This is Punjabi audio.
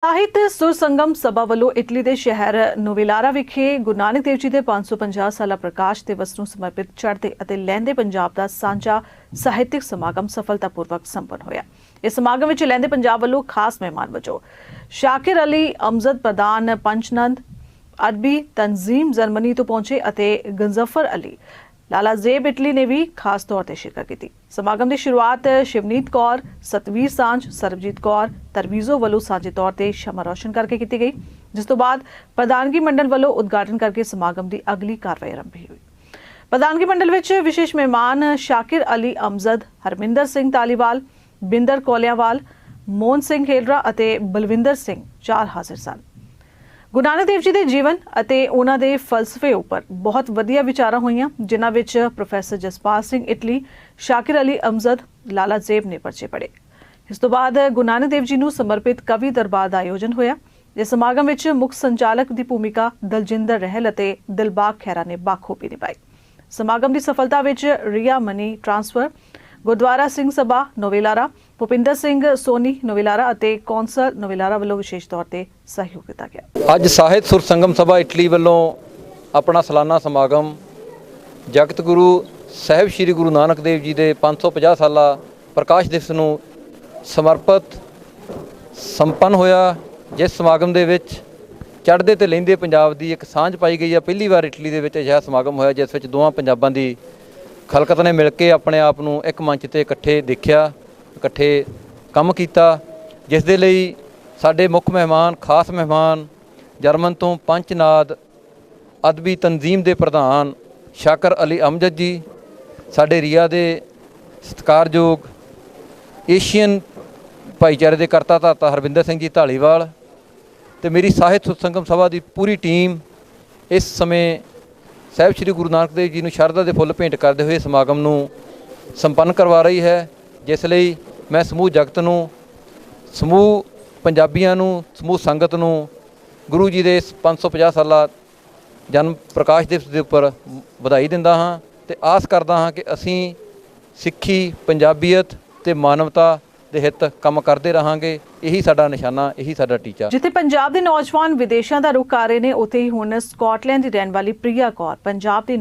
ਸਾਹਿਤ ਸੁਰ ਸੰਗਮ ਸਭਾ ਵੱਲੋਂ ਇਟਲੀ ਦੇ ਸ਼ਹਿਰ ਨੋਵੇਲਾਰਾ ਵਿਖੇ ਗੁਰੂ ਨਾਨਕ ਦੇਵ ਜੀ ਦੇ 550 ਸਾਲਾ ਪ੍ਰਕਾਸ਼ ਦਿਵਸ ਨੂੰ ਸਮਰਪਿਤ ਚੜ੍ਹਦੇ ਅਤੇ ਲਹਿੰਦੇ ਪੰਜਾਬ ਦਾ ਸਾਂਝਾ ਸਾਹਿਤਿਕ ਸਮਾਗਮ ਸਫਲਤਾਪੂਰਵਕ ਸੰਪੰਨ ਹੋਇਆ। ਇਸ ਸਮਾਗਮ ਵਿੱਚ ਲਹਿੰਦੇ ਪੰਜਾਬ ਵੱਲੋਂ ਖਾਸ ਮਹਿਮਾਨ ਵਜੋਂ ਸ਼ਾਕਿਰ ਅਲੀ ਅਮਜ਼ਦ ਪ੍ਰਧਾਨ ਪੰਚਨੰਦ ਅਰਬੀ ਤਨਜ਼ੀਮ ਜਰਮਨੀ ਤੋਂ ਪਹੁੰਚੇ ਅਤੇ ਗੰਜ਼ਫਰ ਅਲੀ ਲਾਲਾ ਜ਼ੇਬ ਇਟਲੀ ने भी खास तौर पर शिरकत की। समागम की शुरुआत शिवनीत कौर, सतवीर सांझ, सरबजीत कौर, तरवीजो वालों साझे तौर पर शमा रोशन करके की गई, जिस तो बाद प्रधानगी मंडल वालों उद्घाटन करके समागम की अगली कार्रवाई आरंभ हुई। प्रधानगी मंडल में विशेष मेहमान शाकिर अली अमजद, हरमिंदर सिंह तालीवाल, बिंदर कोलियावाल, मोहन सिंह हेलरा और बलविंदर सिंह चार हाजिर सन। गुरु नानक देव जी के जीवन ਅਤੇ ਉਹਨਾਂ ਦੇ ਫਲਸਫੇ ਉੱਪਰ ਬਹੁਤ ਵਧੀਆ ਵਿਚਾਰਾਂ ਹੋਈਆਂ, ਜਿਨ੍ਹਾਂ ਵਿੱਚ ਪ੍ਰੋਫੈਸਰ ਜਸਪਾਲ ਸਿੰਘ ਇਟਲੀ, ਸ਼ਾਕਿਰ ਅਲੀ ਅਮਜ਼ਦ, ਲਾਲਾ ਜ਼ੇਬ ਨੇ ਪਰਚੇ ਪੜ੍ਹੇ। ਇਸ ਤੋਂ ਬਾਅਦ ਗੁਰੂ ਨਾਨਕ ਦੇਵ ਜੀ ਨੂੰ ਸਮਰਪਿਤ ਕਵੀ ਦਰਬਾਰ ਦਾ ਆਯੋਜਨ ਹੋਇਆ। ਇਸ ਸਮਾਗਮ ਵਿੱਚ ਮੁੱਖ ਸੰਚਾਲਕ ਦੀ ਭੂਮਿਕਾ ਦਲਜਿੰਦਰ ਰਹਿਲ ਅਤੇ ਦਿਲਬਾਗ ਖਹਿਰਾ ਨੇ ਬਾਖੂਬੀ ਨਿਭਾਈ। ਸਮਾਗਮ ਦੀ ਸਫਲਤਾ ਵਿੱਚ ਰਿਆ ਮਨੀ ਟ੍ਰਾਂਸਫਰ, ਗੁਰਦੁਆਰਾ ਸਿੰਘ ਸਭਾ ਨੋਵੇਲਾਰਾ, ਭੁਪਿੰਦਰ ਸਿੰਘ ਸੋਨੀ ਨੋਵੇਲਾਰਾ ਅਤੇ ਕੌਂਸਲ ਨੋਵੇਲਾਰਾ ਵੱਲੋਂ ਵਿਸ਼ੇਸ਼ ਤੌਰ ਤੇ ਸਹਿਯੋਗ ਦਿੱਤਾ ਗਿਆ। ਅੱਜ ਸਾਹਿਤ ਸੁਰ ਸੰਗਮ ਸਭਾ ਇਟਲੀ ਵੱਲੋਂ ਆਪਣਾ ਸਾਲਾਨਾ ਸਮਾਗਮ ਜਗਤ ਗੁਰੂ ਸਾਹਿਬ ਸ੍ਰੀ ਗੁਰੂ ਨਾਨਕ ਦੇਵ ਜੀ ਦੇ 550 ਸਾਲਾ ਪ੍ਰਕਾਸ਼ ਦਿਵਸ ਨੂੰ ਸਮਰਪਿਤ ਸੰਪੰਨ ਹੋਇਆ, ਜਿਸ ਸਮਾਗਮ ਦੇ ਵਿੱਚ ਚੜ੍ਹਦੇ ਤੇ ਲਹਿੰਦੇ ਪੰਜਾਬ ਦੀ ਇੱਕ ਸਾਂਝ ਪਾਈ ਗਈ ਹੈ। ਪਹਿਲੀ ਵਾਰ ਇਟਲੀ ਦੇ ਵਿੱਚ ਅਜਿਹਾ ਸਮਾਗਮ ਹੋਇਆ ਜਿਸ ਵਿੱਚ ਦੋਵਾਂ ਪੰਜਾਬਾਂ ਦੀ ਖਲਕਤ ਨੇ ਮਿਲ ਕੇ ਆਪਣੇ ਆਪ ਨੂੰ ਇੱਕ ਮੰਚ ਤੇ ਇਕੱਠੇ ਦੇਖਿਆ, ਇਕੱਠੇ ਕੰਮ ਕੀਤਾ, ਜਿਸ ਦੇ ਲਈ ਸਾਡੇ ਮੁੱਖ ਮਹਿਮਾਨ, ਖਾਸ ਮਹਿਮਾਨ ਜਰਮਨ ਤੋਂ ਪੰਚਨਾਦ ਅਦਬੀ ਤਨਜ਼ੀਮ ਦੇ ਪ੍ਰਧਾਨ ਸ਼ਾਕਿਰ ਅਲੀ ਅਮਜ਼ਦ ਜੀ, ਸਾਡੇ ਰੀਆ ਦੇ ਸਤਿਕਾਰਯੋਗ ਏਸ਼ੀਅਨ ਭਾਈਚਾਰੇ ਦੇ ਕਰਤਾ ਧਰਤਾ ਹਰਵਿੰਦਰ ਸਿੰਘ ਜੀ ਢਾਲੀਵਾਲ ਤੇ ਮੇਰੀ ਸਾਹਿਤ ਸੁਰ ਸੰਗਮ ਸਭਾ ਦੀ ਪੂਰੀ ਟੀਮ ਇਸ ਸਮੇਂ ਸਾਹਿਬ ਸ੍ਰੀ ਗੁਰੂ ਨਾਨਕ ਦੇਵ ਜੀ ਨੂੰ ਸ਼ਰਧਾ ਦੇ ਫੁੱਲ ਭੇਂਟ ਕਰਦੇ ਹੋਏ ਸਮਾਗਮ ਨੂੰ ਸੰਪੰਨ ਕਰਵਾ ਰਹੀ ਹੈ, ਜਿਸ ਲਈ ਮੈਂ ਸਮੂਹ ਜਗਤ ਨੂੰ, ਸਮੂਹ ਪੰਜਾਬੀਆਂ ਨੂੰ, ਸਮੂਹ ਸੰਗਤ ਨੂੰ ਗੁਰੂ ਜੀ ਦੇ ਇਸ 550 ਸਾਲਾ ਜਨਮ ਪ੍ਰਕਾਸ਼ ਦਿਵਸ ਦੇ ਉੱਪਰ ਵਧਾਈ ਦਿੰਦਾ ਹਾਂ ਤੇ ਆਸ ਕਰਦਾ ਹਾਂ ਕਿ ਅਸੀਂ ਸਿੱਖੀ, ਪੰਜਾਬੀਅਤ ਤੇ ਮਾਨਵਤਾ ਦੇ ਹਿੱਤ ਕੰਮ ਕਰਦੇ ਰਹਾਂਗੇ। ਇਹੀ ਸਾਡਾ ਨਿਸ਼ਾਨਾ, ਇਹੀ ਸਾਡਾ ਟੀਚਾ। ਜਿੱਥੇ ਪੰਜਾਬ ਦੇ ਨੌਜਵਾਨ ਵਿਦੇਸ਼ਾਂ ਦਾ ਰੁਖ ਕਰ ਰਹੇ ਨੇ, ਉੱਥੇ ਹੀ ਹੁਣ ਸਕਾਟਲੈਂਡ ਦੀ ਰਹਿਣ ਵਾਲੀ ਪ੍ਰਿਆ ਕੌਰ ਪੰਜਾਬ ਦੀ